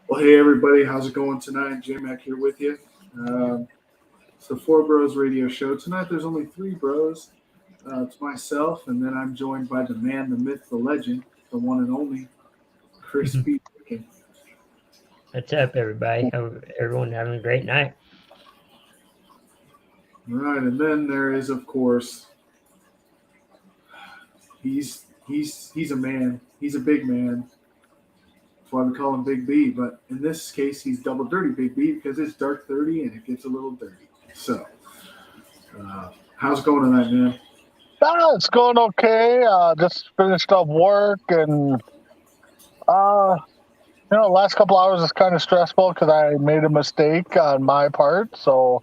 Well, hey everybody, how's it going tonight? J-Mac here with you. It's the Four Bros Radio Show. Tonight there's only three bros. It's myself, and then I'm joined by the man, the myth, the legend, the one and only Chris B. What's up, everybody? Everyone having a great night. All right, and then there is, of course, he's a man. He's a big man. That's why we call him Big B. But in this case, he's double dirty Big B because it's dark 30 and it gets a little dirty. So, how's it going tonight, man? It's going okay. Just finished up work, and last couple hours is kind of stressful because I made a mistake on my part. So,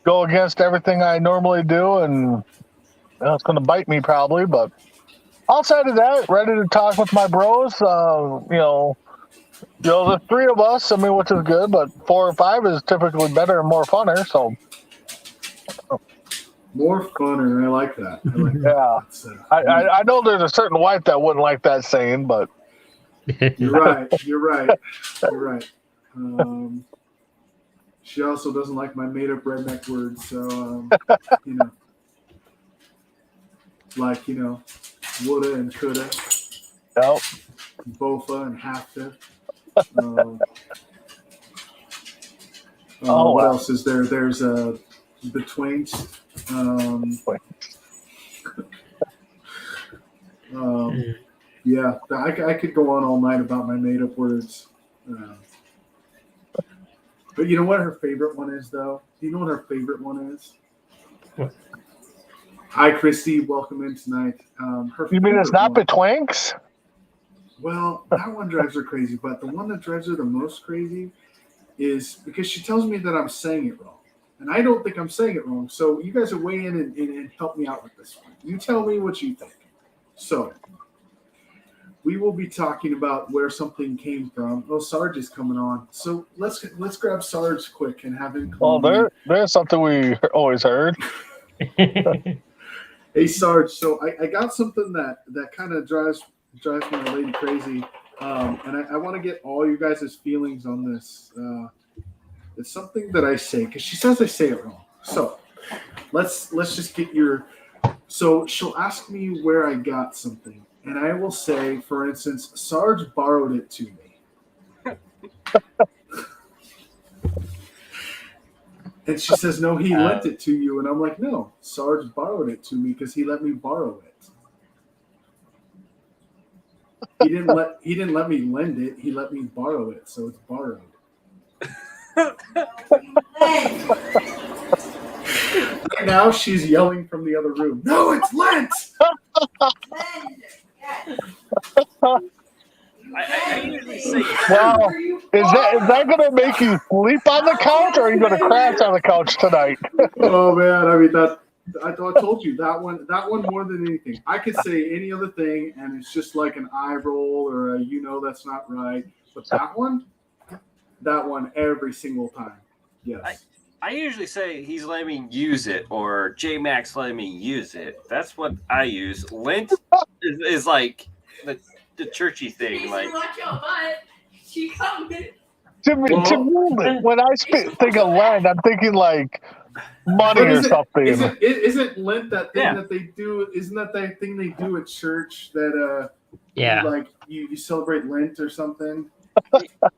go against everything I normally do, and it's going to bite me probably. But outside of that, ready to talk with my bros. The three of us, which is good, but 4 or 5 is typically better and more funner. So. More funner. I like that. Yeah. I know there's a certain wife that wouldn't like that saying, but. You're right. She also doesn't like my made-up redneck words, so woulda and coulda, yep, bofa and have to. What else is there? There's betweens. Yeah, I could go on all night about my made-up words. But you know what her favorite one is, though? Do you know what her favorite one is? What? Hi, Christy. Welcome in tonight. You mean it's not Betwanks? Well, that one drives her crazy, but the one that drives her the most crazy is because she tells me that I'm saying it wrong. And I don't think I'm saying it wrong. So you guys are weigh in and help me out with this one. You tell me what you think. So we will be talking about where something came from. Oh, Sarge is coming on. So let's grab Sarge quick and have him come on. There's something we always heard. Hey, Sarge. So I got something that kind of drives my lady crazy. And I want to get all you guys' feelings on this. It's something that I say because she says I say it wrong. So let's just get your. So she'll ask me where I got something, and I will say, for instance, Sarge borrowed it to me. And she says, no, he lent it to you, and I'm like, no, Sarge borrowed it to me because he let me borrow it. He didn't let me lend it. He let me borrow it, so it's borrowed. Right now she's yelling from the other room. No, it's lent. I usually say. Well, is that going to make you sleep on the couch, or are you going to crash on the couch tonight? Oh man, I mean that. I told you that one more than anything. I could say any other thing, and it's just like an eye roll or that's not right. But that one every single time. Yes. I usually say he's letting me use it, or J-Max letting me use it. That's what I use. Lent is like the churchy thing. Like, watch your butt. She coming. To me, when I think of Lent, I'm thinking like money or something. Isn't Lent that thing that they do? Isn't that thing they do at church that like you celebrate Lent or something?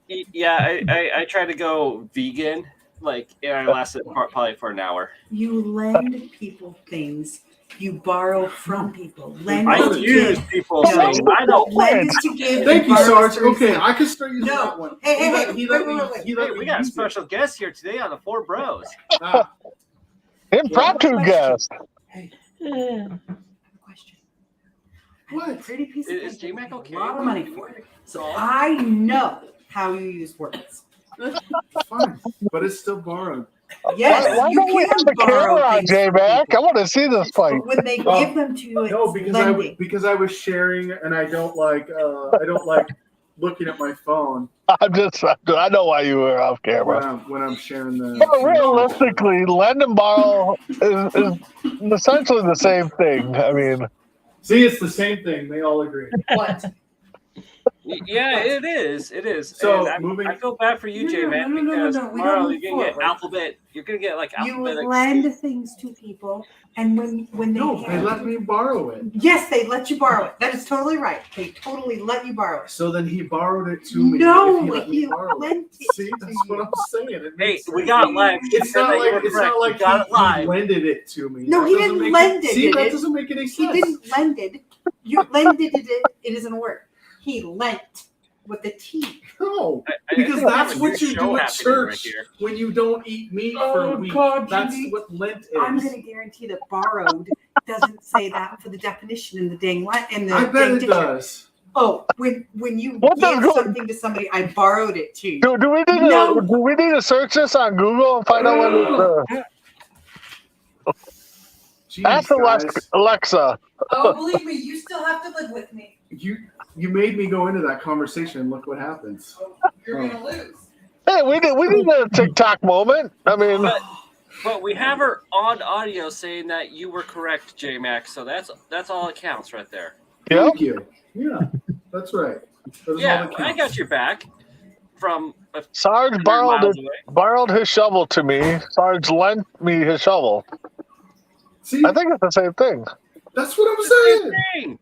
Yeah, I try to go vegan. Like, I lasted probably for an hour. You lend people things. You borrow from people. Lend I is to use give. people's things. I don't. Lend is to give. Thank you, borrow Sarge. is to receive. Okay, I can start using No. that one. Hey, Wait. We got a special guest here today on the Four Bros. Impromptu guest. Hey, I have a question. I have a What? pretty piece of Is paper J-Mac okay? with a lot of money for it. So I know how you use words. Fine, but it's still borrowed. Yes, Why you don't we can have the borrow camera on, things from J-Mac? I people. want to see this fight. But when they Oh, give them to you, it's No, lending. because I was sharing, and I don't like looking at my phone I know why you were off camera. when I'm sharing the. But realistically, lend and borrow is essentially the same thing. I mean, See, it's the same thing. They all agree. What? Yeah, it is. It is. So, And I feel bad for you, No, Jay, man, no, because no. We tomorrow don't you're move gonna get forward. alphabet. You're gonna get like You alphabet. lend things to people, and when they No, they let me borrow it. Yes, they let you borrow it. That is totally right. They totally let you borrow it. So then he borrowed it to me. No, if he let me he borrow it. lent it See, to that's you. what I'm saying. It Hey, makes we sense. got it live. She It's said not that you like were correct. he We got it live. lended it to me. No, That he doesn't didn't make lend it, See, did that it? doesn't make any He sense. didn't lend it. You lended it. It isn't a word. He lent with the T. No, I because think we have that's a what new you show do at happening right church here. when you don't eat meat for Oh, a week. God, That's Jimmy. what Lent is. I'm going to guarantee that borrowed doesn't say that for the definition in the dang in the I bet dang it dictionary. does. Oh, when you What give does- something to somebody, I borrowed it to you. do we need No. to search this on Google and find out what it's? Jeez, Ask guys, Alexa. Oh, believe me, you still have to live with me. you made me go into that conversation, and look what happens. You're gonna lose. Hey, we need a TikTok moment. I mean, But we have her on audio saying that you were correct, J Max. So that's all it counts right there. yep. Thank you. Yeah, that's right. That is Yeah, all that I counts. got your back. From a Sarge 100 miles away. borrowed his shovel to me. Sarge lent me his shovel. See, I think it's the same thing. that's what I'm saying. Dang.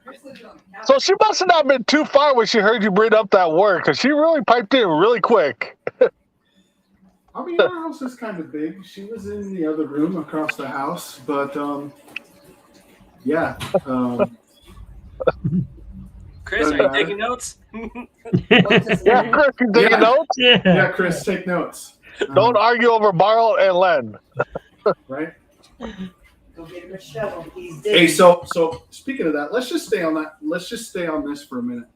You're sleeping on the couch. So she must have not been too far when she heard you bring up that word, because she really piped in really quick. I mean, our house is kind of big. She was in the other room across the house, but yeah. Chris, are you taking notes? What does Yeah, it Chris, you taking Yeah. notes? Yeah, Chris, take notes. Don't argue over borrow and lend. Right. Go get him a shovel. He's Hey, dead. so speaking of that, let's just stay on that. Let's just stay on this for a minute.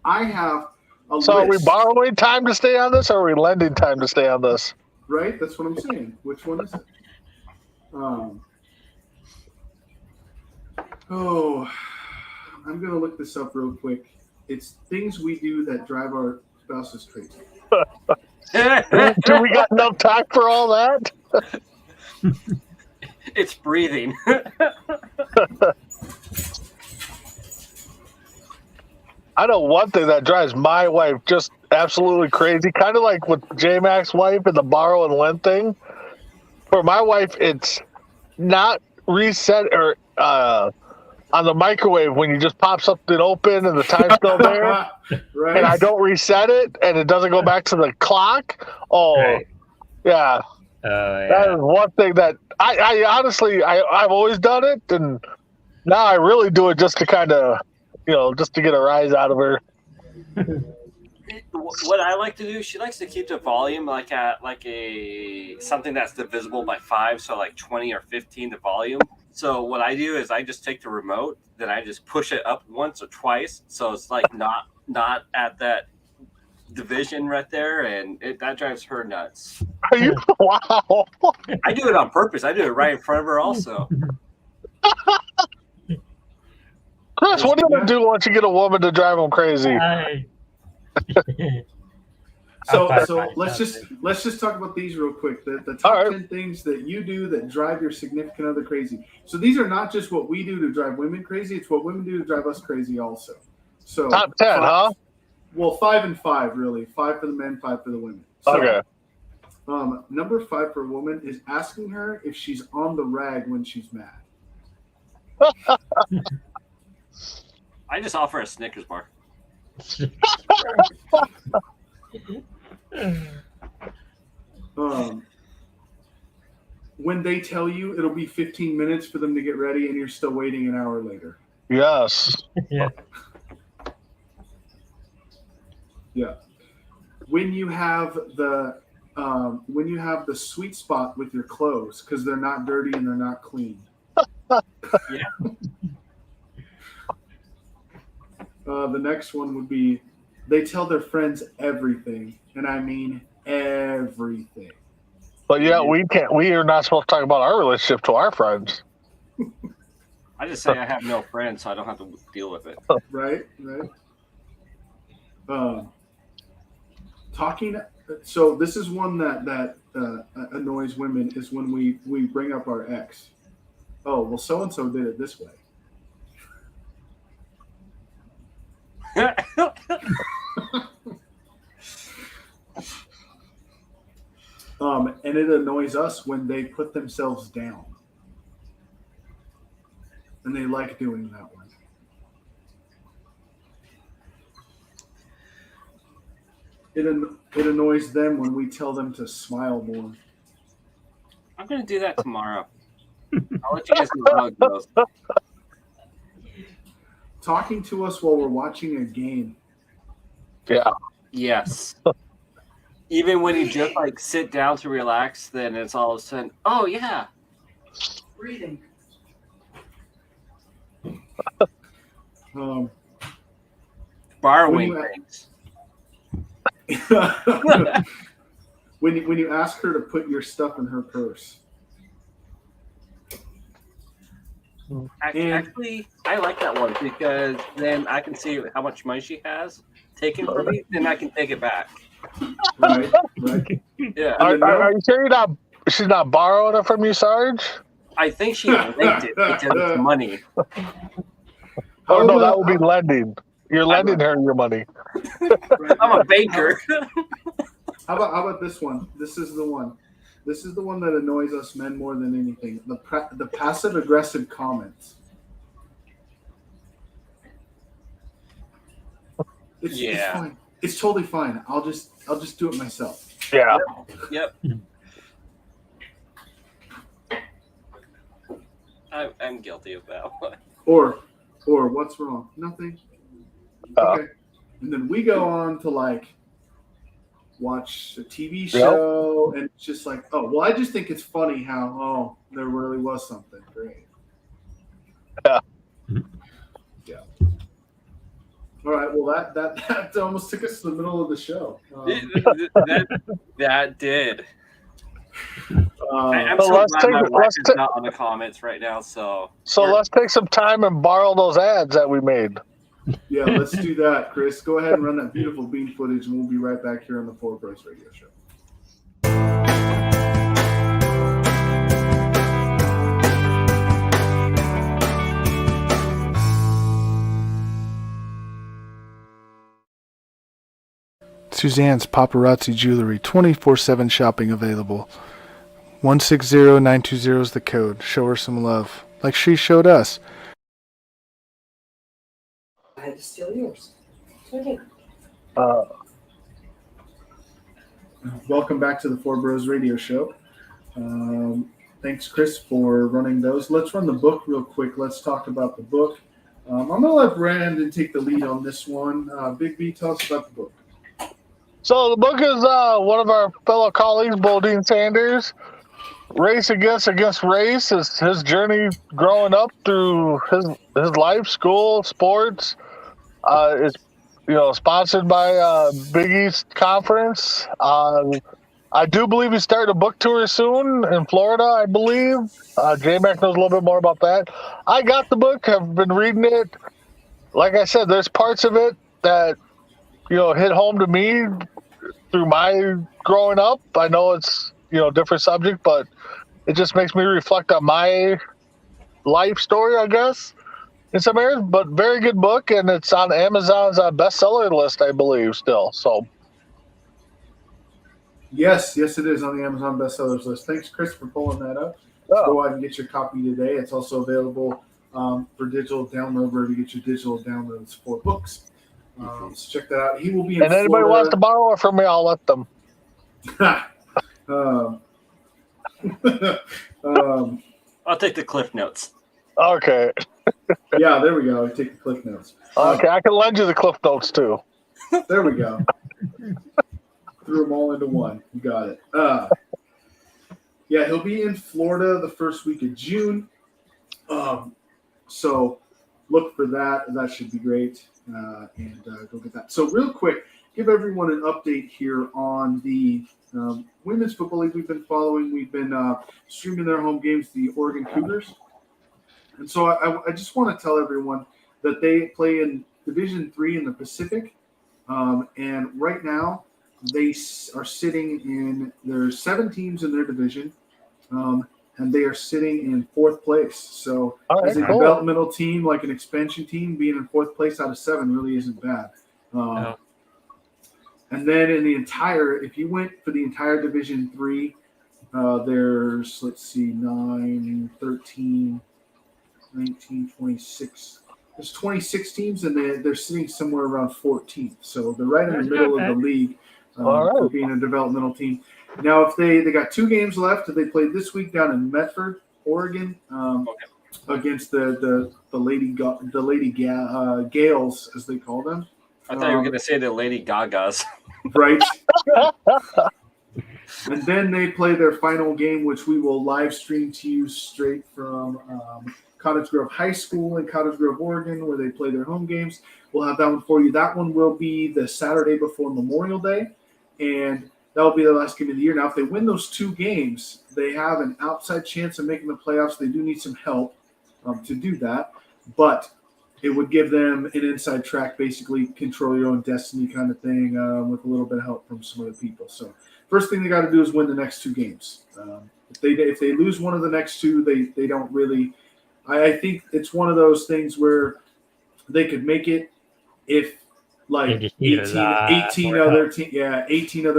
I have a So are we list, borrowing time to stay on this, or are we lending time to stay on this? right? That's what I'm saying. Which one is it? Oh, I'm gonna look this up real quick. It's things we do that drive our spouses crazy. Do we got enough time for all that? It's breathing. I know one thing that drives my wife just absolutely crazy, kind of like with J-Mac's wife and the borrow and lend thing. For my wife, it's not reset or on the microwave when you just pop something open and the time's still there, Right. and I don't reset it and it doesn't go back to the clock. Oh, Right. yeah. Oh, That yeah. is one thing that I honestly I've always done it, and now I really do it just to kind of, just to get a rise out of her. What I like to do, she likes to keep the volume like at like a something that's divisible by 5, so like 20 or 15 the volume. So what I do is I just take the remote, then I just push it up once or twice, so it's like not at that division right there, and that drives her nuts. Are you? Wow. I do it on purpose. I do it right in front of her also. Chris, what are you gonna do once you get a woman to drive them crazy? So I'll find let's out. just talk about these real quick. The All top right. 10 things that you do that drive your significant other crazy. So these are not just what we do to drive women crazy; it's what women do to drive us crazy also. So Top 10, huh? Well, 5 and 5 really. 5 for the men, 5 for the women. So, Okay. Number 5 for a woman is asking her if she's on the rag when she's mad. I just offer a Snickers bar. When they tell you it'll be 15 minutes for them to get ready and you're still waiting an hour later. Yes. Yeah. Yeah. When you have the sweet spot with your clothes because they're not dirty and they're not clean. Yeah. The next one would be they tell their friends everything, and I mean everything. But yeah, we can't. We are not supposed to talk about our relationship to our friends. I just say I have no friends, so I don't have to deal with it. Right. Talking. So this is one that annoys women is when we bring up our ex. Oh well, so and so did it this way. And it annoys us when they put themselves down, and they like doing that one. It annoys them when we tell them to smile more. I'm gonna do that tomorrow. I'll let you guys know how it goes. Talking to us while we're watching a game. Yeah. Yes. Even when you just like sit down to relax, then it's all of a sudden, oh yeah. Breathing. Um, Borrowing When things. when you ask her to put your stuff in her purse. Actually, I like that one because then I can see how much money she has taken from me, then I can take it back. Right. Yeah. Are you sure she's not borrowing it from you, Sarge? I think she linked it because it's money. Oh no, that about- would be lending. You're lending her your money. I'm a banker. How about this one? This is the one. This is the one that annoys us men more than anything. The passive aggressive comments. It's fine. It's totally fine. I'll just do it myself. Yeah. Yep. I'm guilty of that one. Or what's wrong? Nothing. Okay. And then we go on to like watch a TV show, and it's just like, oh, well, I just think it's funny how there really was something great. Yeah. All right. Well, that almost took us to the middle of the show. That did. I'm So so let's glad take my it- wife let's is ta- not on the comments right now. So Let's take some time and borrow those ads that we made. Yeah, let's do that, Chris. Go ahead and run that beautiful bean footage, and we'll be right back here on the Four Bros Radio Show. Suzanne's Paparazzi Jewelry, 24/7 shopping available. 160920 is the code. Show her some love, like she showed us. I had to steal yours. So I did. Welcome back to the Four Bros Radio Show. Thanks, Chris, for running those. Let's run the book real quick. Let's talk about the book. I'm going to let Brandon take the lead on this one. Big B, tell us about the book. So the book is one of our fellow colleagues, Bodine Sanders. Race Against Race is his journey growing up through his life, school, sports. It's sponsored by Big East Conference. I do believe he's starting a book tour soon in Florida, I believe. J-Mac knows a little bit more about that. I got the book, have been reading it. Like I said, there's parts of it that hit home to me through my growing up. I know it's different subject, but it just makes me reflect on my life story, I guess, in some areas. But very good book, and it's on Amazon's bestseller list, I believe, still. So Yes, it is on the Amazon bestsellers list. Thanks, Chris, for pulling that up. Go ahead and get your copy today. It's also available for digital download wherever you get your digital downloads for books. So check that out. He will be in and anybody wants to borrow it from me, I'll let them. I'll take the cliff notes. Okay. Yeah, there we go. Take the cliff notes. Okay, I can lend you the cliff notes too. There we go. Threw them all into one. You got it. Yeah, he'll be in Florida the first week of June. So look for that. That should be great. And go get that. So real quick, give everyone an update here on the women's football league we've been following. We've been streaming their home games, the Oregon Cougars. And so I just want to tell everyone that they play in Division III in the Pacific. And right now they are sitting in, there's 7 teams in their division. And they are sitting in 4th place. So as a developmental team, like an expansion team, being in 4th place out of 7 really isn't bad. No. And then in the entire, if you went for the entire Division III, there's, let's see, 9, 13, 19, 26. There's 26 teams, and they're sitting somewhere around 14th. So they're right in the middle of the league for being a developmental team. Now, if they got 2 games left, they played this week down in Medford, Oregon, against the Lady Gales, as they call them. I thought you were going to say the Lady Gagas. Right. And then they play their final game, which we will live stream to you straight from Cottage Grove High School in Cottage Grove, Oregon, where they play their home games. We'll have that one for you. That one will be the Saturday before Memorial Day, and that will be the last game of the year. Now, if they win those 2 games, they have an outside chance of making the playoffs. They do need some help to do that, but it would give them an inside track, basically control your own destiny kind of thing, with a little bit of help from some other people. So first thing they got to do is win the next 2 games. If they lose one of the next 2, they don't really. I think it's one of those things where they could make it if like 18 other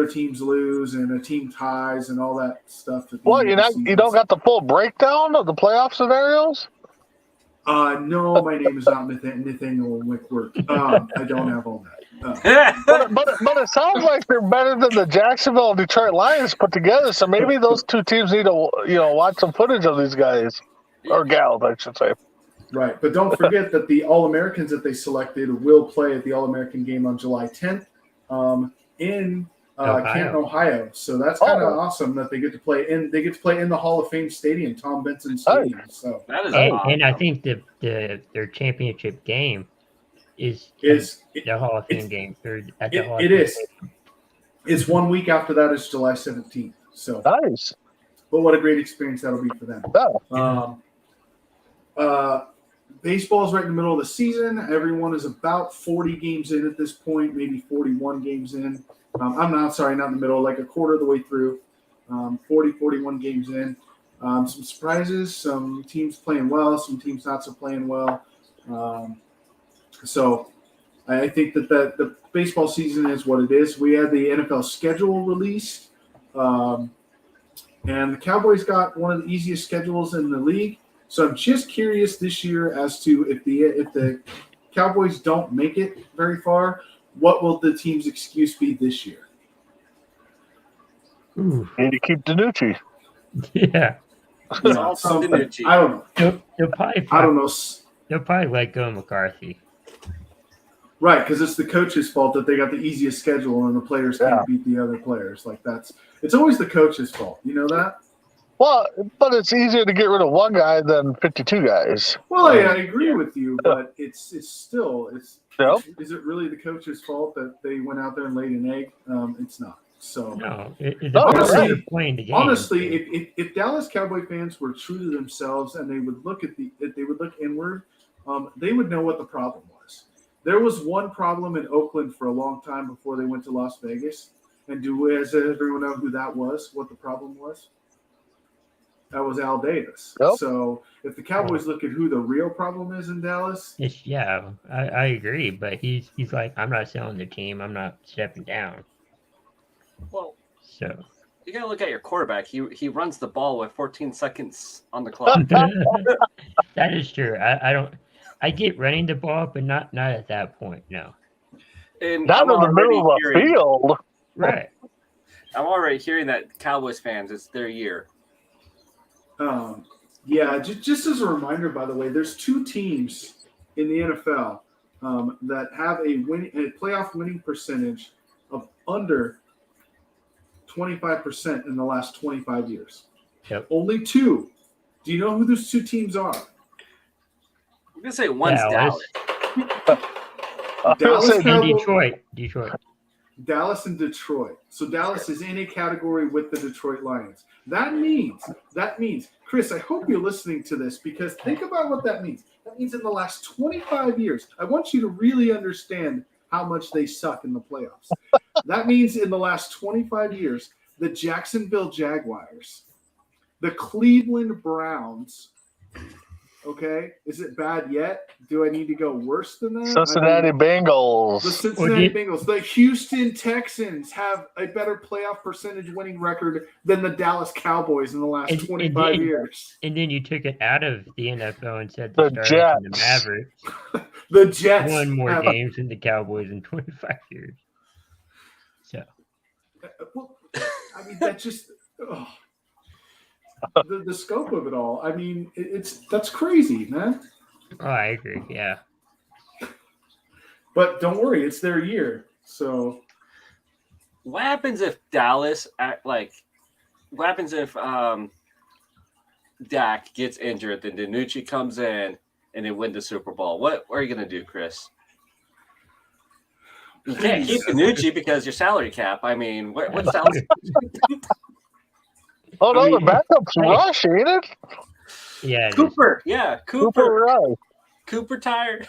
teams lose and a team ties and all that stuff. Well, you don't got the full breakdown of the playoff scenarios? No, my name is not Nathaniel Wickworth. I don't have all that. But it sounds like they're better than the Jacksonville and Detroit Lions put together. So maybe those 2 teams need to watch some footage of these guys or gals, I should say. Right, but don't forget that the All-Americans that they selected will play at the All-American game on July 10th in Canton, Ohio. So that's kind of awesome that they get to play in. They get to play in the Hall of Fame Stadium, Tom Benson Stadium. So That is and I think their championship game is the Hall of Fame game. It is. It's 1 week after that. It's July 17th. So nice. But what a great experience that'll be for them. Baseball is right in the middle of the season. Everyone is about 40 games in at this point, maybe 41 games in. Not in the middle, like a quarter of the way through. 41 games in. Some surprises, some teams playing well, some teams not so playing well. So I think that the baseball season is what it is. We had the NFL schedule released, and the Cowboys got one of the easiest schedules in the league. So I'm just curious this year as to if the Cowboys don't make it very far, what will the team's excuse be this year? And to keep DiNucci. Yeah. It's all something DiNucci. I don't know. I don't know. They'll probably let go of McCarthy. Right, because it's the coach's fault that they got the easiest schedule and the players can't beat the other players. It's always the coach's fault. You know that? Well, but it's easier to get rid of one guy than 52 guys. Well, I agree with you, but it's still. Yep. Is it really the coach's fault that they went out there and laid an egg? It's not. So No, playing the game. Honestly, if Dallas Cowboy fans were true to themselves and they would look inward, they would know what the problem was. There was one problem in Oakland for a long time before they went to Las Vegas. And does everyone know who that was? What the problem was? That was Al Davis. Yep. So if the Cowboys look at who the real problem is in Dallas, I agree. But he's like, I'm not selling the team. I'm not stepping down. Well, so you gotta look at your quarterback. He runs the ball with 14 seconds on the clock. That is true. I get running the ball, but not at that point. No. And not in the middle of a field. Right. I'm already hearing that Cowboys fans, it's their year. Just as a reminder, by the way, there's 2 teams in the NFL that have a playoff winning percentage of under 25% in the last 25 years. Yep. Only 2. Do you know who those 2 teams are? gonna say one's Dallas. Dallas. I Dallas say And Cowboys- Detroit. Dallas and Detroit. So Dallas is in a category with the Detroit Lions. That means, Chris, I hope you're listening to this because think about what that means. That means in the last 25 years, I want you to really understand how much they suck in the playoffs. That means in the last 25 years, the Jacksonville Jaguars, the Cleveland Browns, okay, is it bad yet? Do I need to go worse than that? Cincinnati Bengals. The Cincinnati Well, Bengals, the Houston Texans have a better playoff percentage winning record than the Dallas Cowboys in the last And 25 then- years. And then you took it out of the NFL and said The the Stars and the Jets. Mavericks The Jets won more have, games than the Cowboys in 25 years. So well, I mean, that just the scope of it all. I mean, that's crazy, man. oh, I agree. Yeah. But don't worry, it's their year. So What happens if Dallas what happens if Dak gets injured, then DiNucci comes in and they win the Super Bowl? What are you gonna do, Chris? You can't keep DiNucci because your salary cap. I mean, what's salary? Oh no, I mean, the backup's Rush, ain't it? Yeah. it is. Cooper, yeah, Cooper Cooper Rush. tired.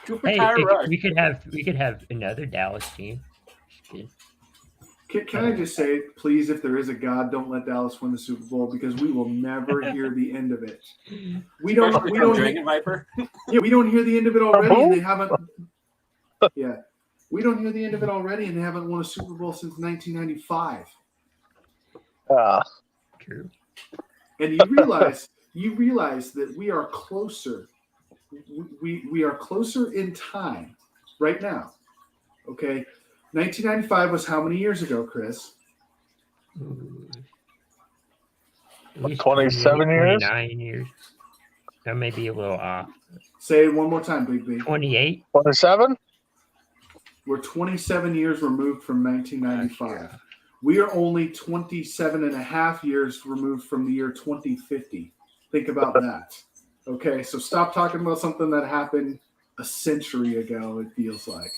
Cooper Hey, tired Rush. we could have another Dallas team. can I just say, please, if there is a God, don't let Dallas win the Super Bowl because we will never hear the end of it. We don't. Especially We from don't. Dragon Viper. Yeah, we don't hear the end of it already, who? and they haven't. Yeah, we don't hear the end of it already, and they haven't won a Super Bowl since 1995. True. And you realize that we are closer. We are closer in time right now. Okay, 1995 was how many years ago, Chris? Ooh. At least 27 years? 29 years. That may be a little off. Say it one more time, Big B. 28. 27? We're 27 years removed from 1995. We are only 27 and a half years removed from the year 2050. Think about that. Okay, so stop talking about something that happened a century ago, it feels like.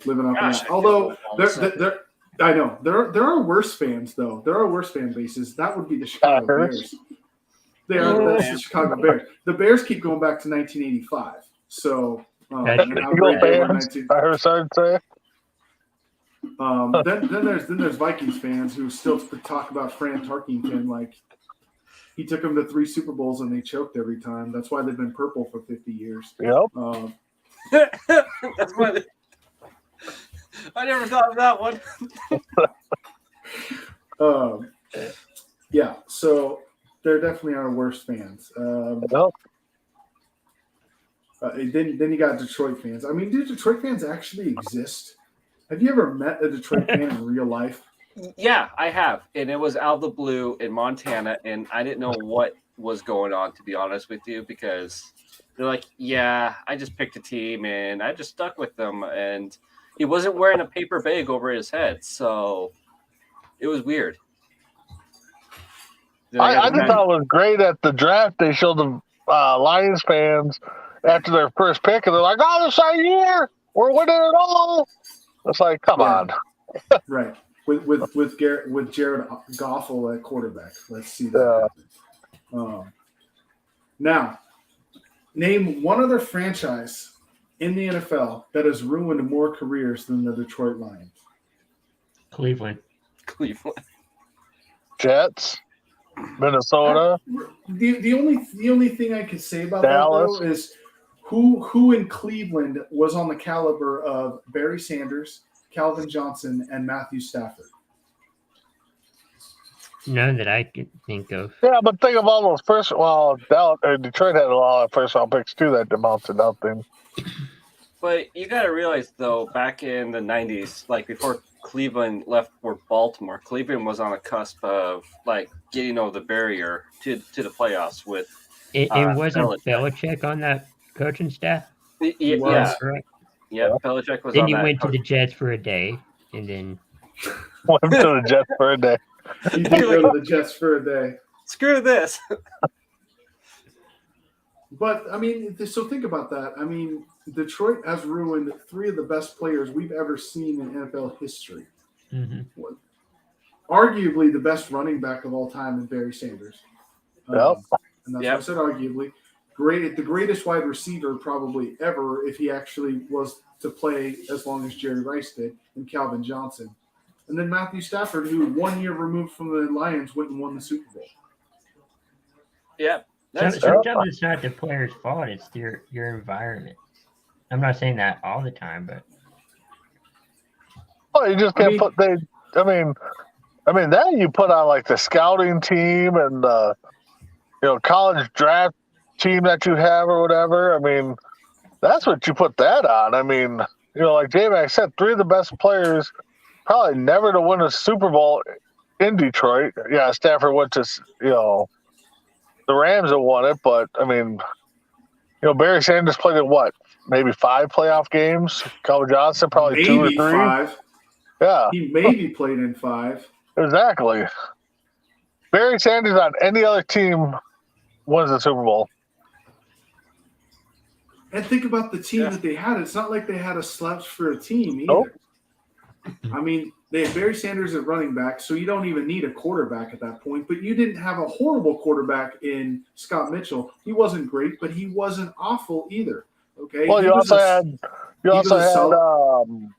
Living off Gosh, of I that. Although, feel all of a sudden. I know. There are worse fans, though. There are worse fan bases. That would be the Chicago Packers. Bears. That's the Chicago Bears. The Bears keep going back to 1985. So, That's and how true. great they were in Fans, 19 I heard someone say. then there's Vikings fans who still talk about Fran Tarkington like he took them to 3 Super Bowls and they choked every time. That's why they've been purple for 50 years. Yep. That's why I never thought of that one. Yeah, so there definitely are worse fans. Yep. Then you got Detroit fans. I mean, do Detroit fans actually exist? Have you ever met a Detroit fan in real life? Yeah, I have, and it was out of the blue in Montana, and I didn't know what was going on, to be honest with you, because they're like, "Yeah, I just picked a team, and I just stuck with them," and he wasn't wearing a paper bag over his head, so it was weird. Then I got just the- thought it was great at the draft. They showed the Lions fans after their first pick, and they're like, "Oh, this is our year. We're winning it all." It's like, come Yeah. on. Right. With Jared Goffel at quarterback. Let's see that. happen. Now, name one other franchise in the NFL that has ruined more careers than the Detroit Lions. Cleveland. Cleveland. Jets, Minnesota. The only thing I could say about Dallas. that though is who in Cleveland was on the caliber of Barry Sanders, Calvin Johnson, and Matthew Stafford. None that I can think of. Yeah, but think of all those Detroit had a lot of first round picks too that amounted to nothing. But you got to realize, though, back in the 90s, like before Cleveland left for Baltimore, Cleveland was on the cusp of like getting over the barrier to the playoffs with. It wasn't Belichick. Belichick on that coaching staff. Yeah, was. Correct. yeah. Belichick was Then on you that. went to the Jets for a day, and then Went to the Jets for a day. He did go to the Jets for a day. Screw this. But I mean, so think about that. I mean, Detroit has ruined 3 of the best players we've ever seen in NFL history. Hmm. Arguably the best running back of all time in Barry Sanders. Yep. And that's Yep. why I said arguably. The greatest wide receiver probably ever, if he actually was to play as long as Jerry Rice did, and Calvin Johnson. And then Matthew Stafford, who 1 year removed from the Lions went and won the Super Bowl. Yeah, that's Sometimes it's not the player's fault; it's your environment. I'm not saying that all the time, but Well, you just I can't mean- put they. I mean that you put on like the scouting team and the college draft team that you have or whatever. I mean, that's what you put that on. I mean, like J-Mac said, 3 of the best players probably never to win a Super Bowl in Detroit. Yeah, Stafford went to the Rams that won it, but I mean, Barry Sanders played in what? Maybe 5 playoff games. Calvin Johnson probably 2 or Maybe 3. 5. Yeah, He maybe played in 5. exactly. Barry Sanders on any other team wins the Super Bowl. And think about the team Yeah. that they had. It's not like they had a slouch for a team either. Nope. I mean, they had Barry Sanders at running back, so you don't even need a quarterback at that point. But you didn't have a horrible quarterback in Scott Mitchell. He wasn't great, but he wasn't awful either. Okay. Well, He you was also a- had was a solid-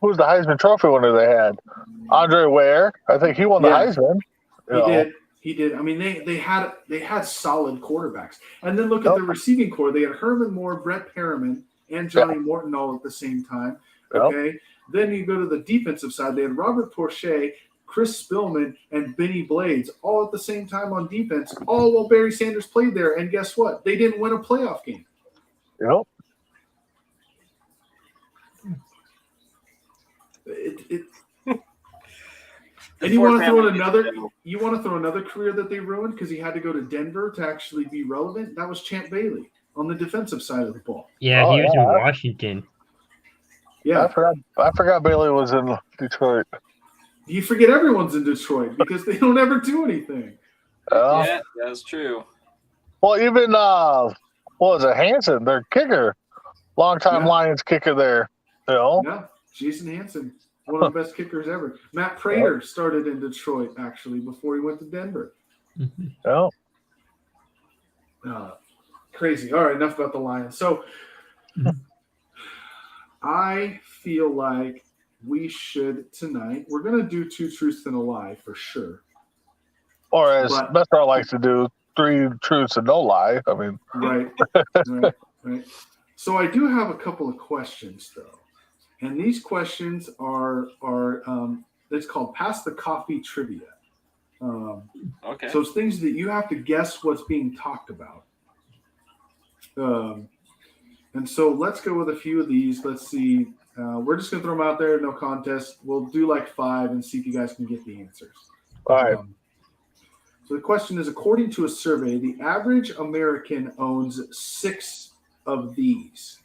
who's the Heisman Trophy winner they had? Andre Ware. I think he won the Yeah. Heisman. He did. He did. I mean, they had solid quarterbacks. And then look at Yep. the receiving core. They had Herman Moore, Brett Perriman, and Johnny Morton all at the same time. Yep. Okay. Then you go to the defensive side. They had Robert Porcher, Chris Spillman, and Benny Blades all at the same time on defense, all while Barry Sanders played there. And guess what? They didn't win a playoff game. Yep. And you want to throw in family. another career that they ruined because he had to go to Denver to actually be relevant? That was Champ Bailey on the defensive side of the ball. yeah, Oh, he was yeah. in Washington. Yeah. I forgot Bailey was in Detroit. You forget everyone's in Detroit because they don't ever do anything. Yeah, that's true. Well, even what was it, Hansen, their kicker, longtime Yeah. Lions kicker there. Yeah, Jason Hansen, one of the best kickers ever. Matt Prater started in Detroit actually before he went to Denver. Mhm. Yeah. Crazy. All right, enough about the Lions. So I feel like we should tonight. We're gonna do 2 truths and a lie for sure. Or as But- Messer likes to do, 3 truths and no lie. I mean, Right. right. So I do have a couple of questions though. And these questions are it's called Pass the Coffee Trivia. Okay. So it's things that you have to guess what's being talked about. And so let's go with a few of these. Let's see. We're just going to throw them out there. No contest. We'll do like 5 and see if you guys can get the answers. all right. So the question is, according to a survey, the average American owns 6 of these.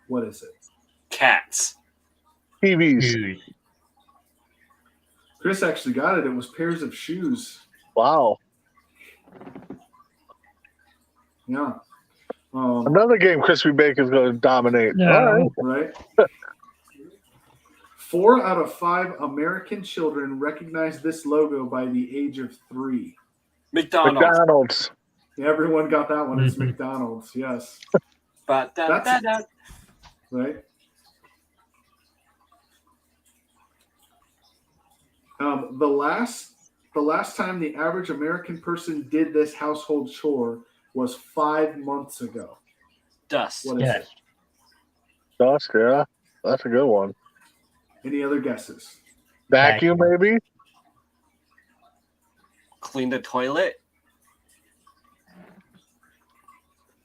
What is it? Cats. TVs. Shoes. Chris actually got it. It was pairs of shoes. Wow. Yeah. Um, Another game Crispy Bacon's going to dominate. No. All right. right? 4 out of 5 American children recognize this logo by the age of 3. McDonald's. McDonald's. Everyone got that one. It's Mhm. McDonald's. Yes. But That's- Right. The last time the average American person did this household chore was 5 months ago. dust. What is Yes. it? Dust, yeah. That's a good one. Any other guesses? Vacuum, maybe? Clean the toilet.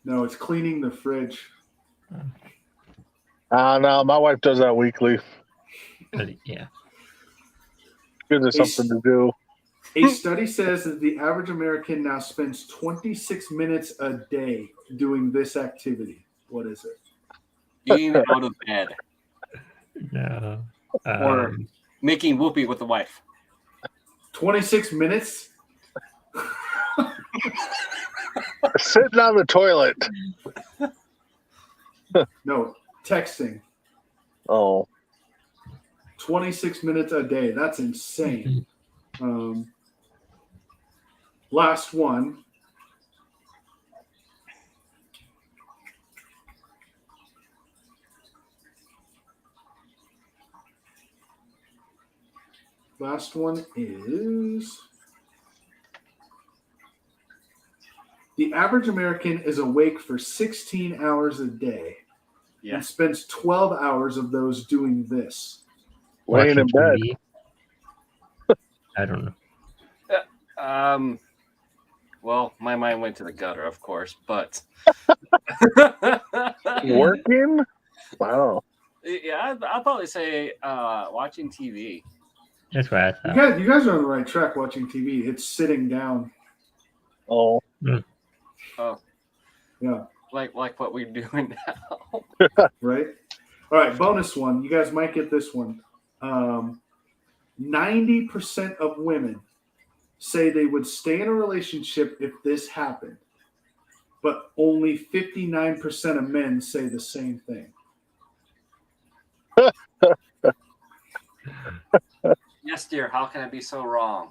No, it's cleaning the fridge. No, my wife does that weekly. Yeah. Gives us something to do. A study says that the average American now spends 26 minutes a day doing this activity. What is it? Getting out of bed. No. Or making whoopee with the wife. 26 minutes? Sitting on the toilet. No, texting. Oh, 26 minutes a day. That's insane. Last one. Last one is the average American is awake for 16 hours a day Yeah. and spends 12 hours of those doing this. laying in bed. TV. I don't know. Well, my mind went to the gutter, of course, but Working? Wow. Yeah, I'll probably say watching TV. That's what I thought. You guys are on the right track watching TV. It's sitting down. Oh, Oh, Yeah, like what we're doing now. right? All right, bonus one. You guys might get this one. 90% of women say they would stay in a relationship if this happened, but only 59% of men say the same thing. Yes, dear. How can I be so wrong?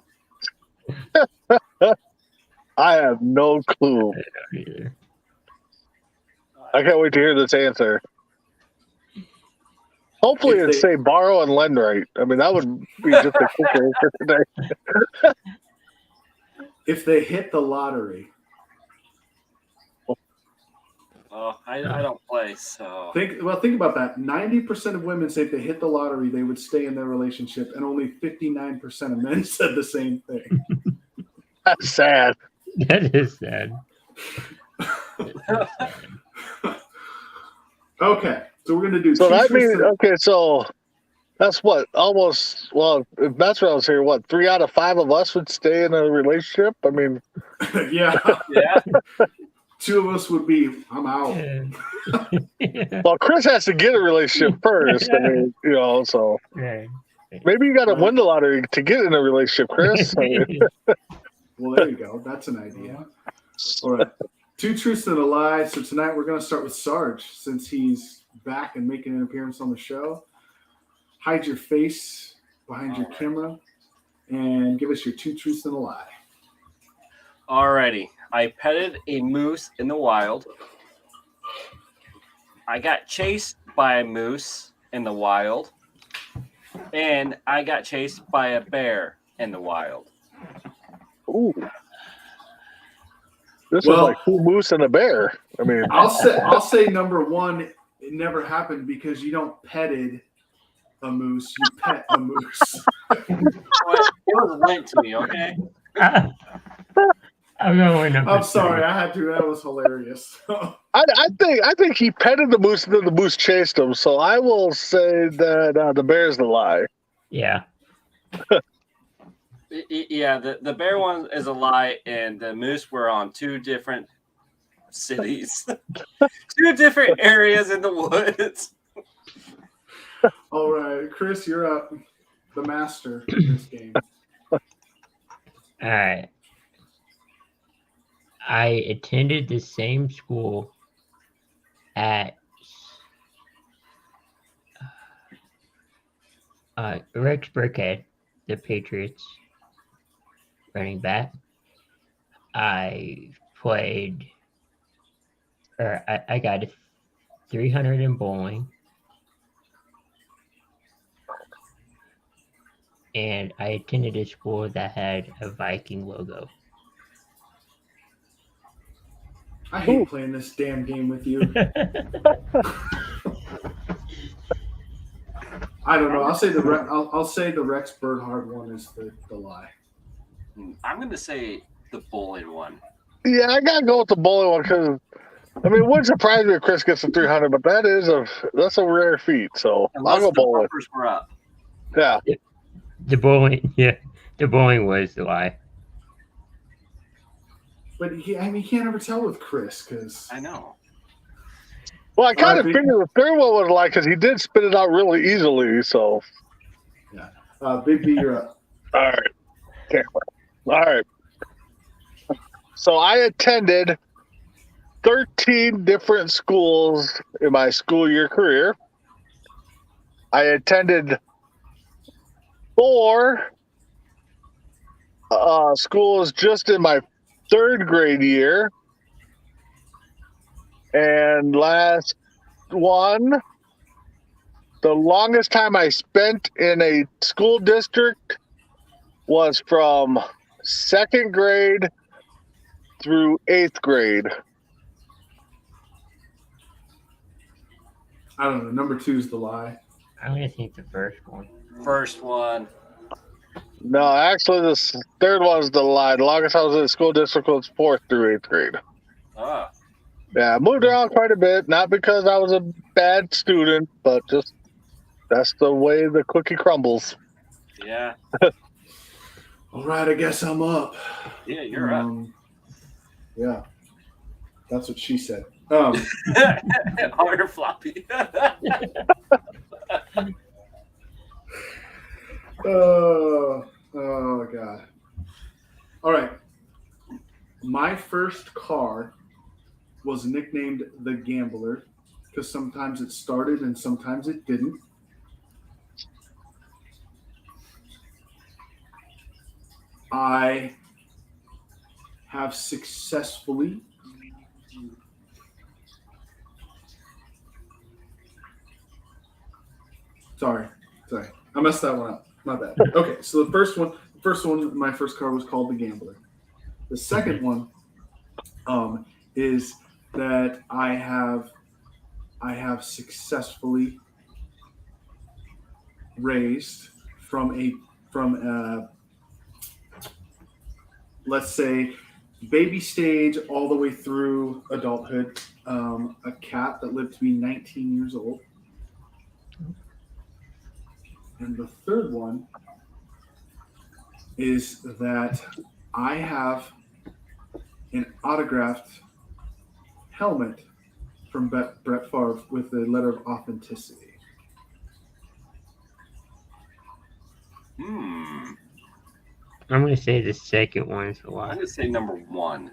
I have no clue. Either. I can't wait to hear this answer. Hopefully, If it'd they- say borrow and lend right. I mean, that would be just a quick answer today. If they hit the lottery, Oh, I don't play, so think about that. 90% of women say if they hit the lottery, they would stay in their relationship, and only 59% of men said the same thing. That's sad. That is sad. Okay, so we're gonna do. So two that truths means, and- okay, so that's what, almost, well, if Maxwell's here, what, 3 out of 5 of us would stay in a relationship? I mean, yeah, yeah. 2 of us would be. I'm out. Yeah. well, Chris has to get a relationship first. I mean, so Right. maybe you got to win the lottery to get in a relationship, Chris. I mean, Well, there you go. That's an idea. All right. 2 truths and a lie. So tonight we're going to start with Sarge since he's back and making an appearance on the show. Hide your face behind your camera and give us your 2 truths and a lie. Alrighty. I petted a moose in the wild. I got chased by a moose in the wild. And I got chased by a bear in the wild. ooh. This Well- is like 2 moose and a bear. I mean, I'll say number 1, it never happened because you don't petted a moose, you pet a moose. It was lent to me, okay? I'm going with number I'm sorry, 3. I had to. That was hilarious. I think he petted the moose and then the moose chased him. So I will say that the bear's the lie. Yeah. Yeah, the bear one is a lie, and the moose were on 2 different cities, 2 different areas in the woods. All right, Chris, you're up. The master in this game. All right. I attended the same school at Rex Burkhead, the Patriots running back. I played, or I got a 300 in bowling. And I attended a school that had a Viking logo. I hate playing this damn game with you. I don't know. I'll say I'll say the Rex Burkhead one is the lie. I'm going to say the bowling one. Yeah, I gotta go with the bowling one because I mean, it wouldn't surprise me if Chris gets a 300, but that's a rare feat. So Unless I'll go the bowling. bumpers were up. Yeah, The bowling was the lie. But you can't ever tell with Chris because I know. well, I kind of Big- figured the third one was like because he did spit it out really easily. So Big B, you're up. all right, camera. All right. So I attended 13 different schools in my school year career. I attended 4 schools just in my 3rd grade year. And last one, the longest time I spent in a school district was from 2nd grade through 8th grade. I don't know. Number 2 is the lie. I'm gonna think the first one. First one. No, actually, this 3rd one is the lie. The longest I was in the school district was 4th through 8th grade. Oh. Yeah, I moved around quite a bit, not because I was a bad student, but just that's the way the cookie crumbles. Yeah. All right, I guess I'm up. Yeah, you're up. Yeah, that's what she said. Harder floppy. Oh God. All right. My first car was nicknamed the Gambler because sometimes it started and sometimes it didn't. I have successfully Sorry. I messed that one up. My bad. Okay, so the first one, my first car was called the Gambler. The second one is that I have successfully raised from let's say baby stage all the way through adulthood, a cat that lived to be 19 years old. And the third one is that I have an autographed helmet from Brett Favre with the letter of authenticity. I'm gonna say the second one is the I'm lie. gonna say number 1.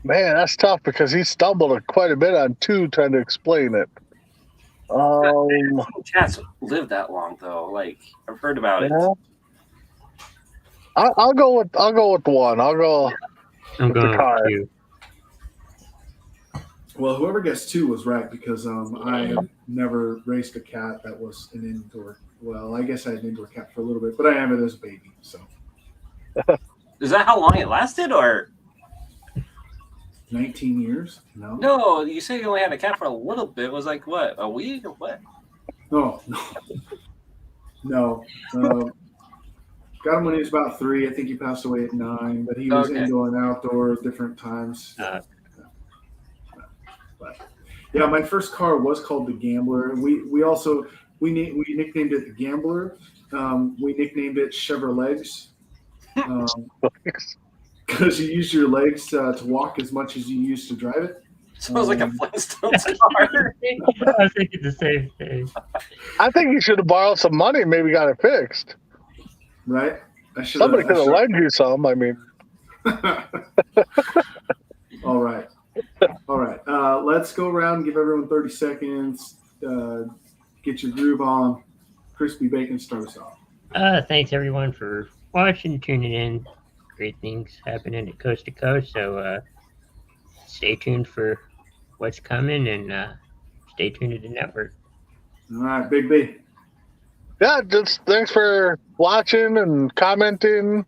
Man, that's tough because he stumbled quite a bit on 2 trying to explain it. Cats live that long though. Like I've heard about it. Yeah. I'll go with 1. I'll go. I'm With the going car. with 2. Well, whoever gets 2 was right because I have never raced a cat that was an indoor. Well, I guess I had an indoor cat for a little bit, but I have it as a baby. So Is that how long it lasted, or 19 years? No. no? You said you only had a cat for a little bit. It was like what, a week or what? No. Got him when he was about 3. I think he passed away at 9, but he was Okay. indoor and outdoor at different times. Uh, But yeah, my first car was called the Gambler. We nicknamed it the Gambler. We nicknamed it Chevrolegs because you use your legs to walk as much as you used to drive it. Sounds like a Flintstones car. I was thinking the same thing. I think you should have borrowed some money and maybe got it fixed. Right? Somebody could have lent you some. I mean, All right. Let's go around. Give everyone 30 seconds. Get your groove on. Crispy Bacon, start us off. Thanks everyone for watching, tuning in. Great things happening at Coast to Coast. So stay tuned for what's coming and stay tuned to the network. All right, Big B. yeah, just thanks for watching and commenting.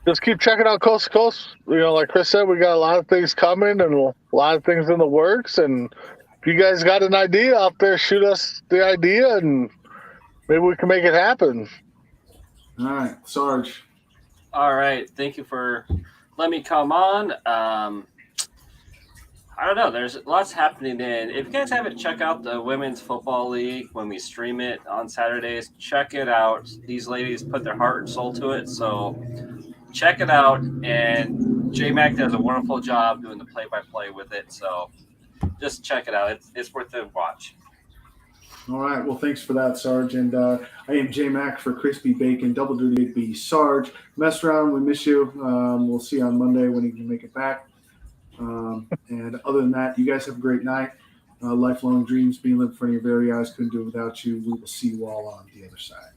Just keep checking out Coast to Coast. Like Chris said, we got a lot of things coming and a lot of things in the works. And if you guys got an idea out there, shoot us the idea and maybe we can make it happen. All right, Sarge. All right, thank you for letting me come on. I don't know. There's lots happening. And if you guys haven't checked out the Women's Football League when we stream it on Saturdays, check it out. These ladies put their heart and soul to it. So check it out. And J-Mac does a wonderful job doing the play-by-play with it. So just check it out. It's worth a watch. All right. Well, thanks for that, Sarge. And I am J-Mac for Crispy Bacon, Double Duty Big B. Sarge, mess around. We miss you. We'll see you on Monday when you can make it back. And other than that, you guys have a great night. Lifelong dreams being lived in front of your very eyes. Couldn't do it without you. We will see you all on the other side.